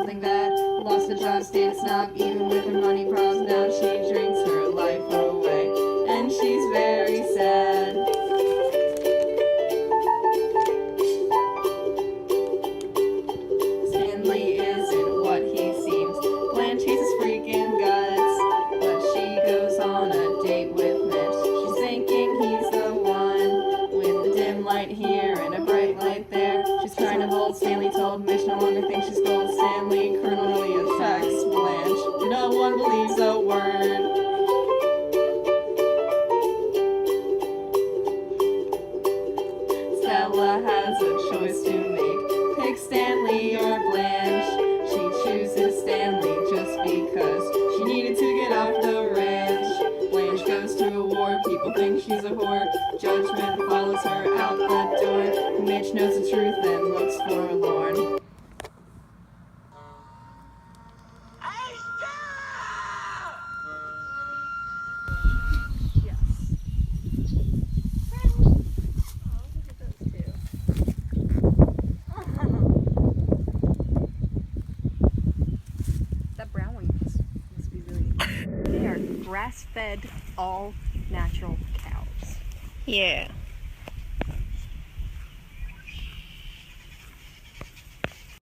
something bad. Lost a job, stayed a snob, even with her money problems. Now she drinks her life away, and she's very sad. Stanley isn't what he seems. Blanche hates his freaking guts, but she goes on a date with Mitch. She's thinking he's the one, with a dim light here and a bright light there. She's trying to hold Stanley, told Mitch no longer thinks she's gold. Stanley criminally attacks Blanche. No one believes a word. Stella has a choice to make. Pick Stanley or Blanche. She chooses Stanley just because she needed to get off the ranch. Blanche goes to a war, people think she's a whore. Judgment follows her out the door. Mitch knows the truth and looks forlorn. Grass-fed, all natural cows. Yeah.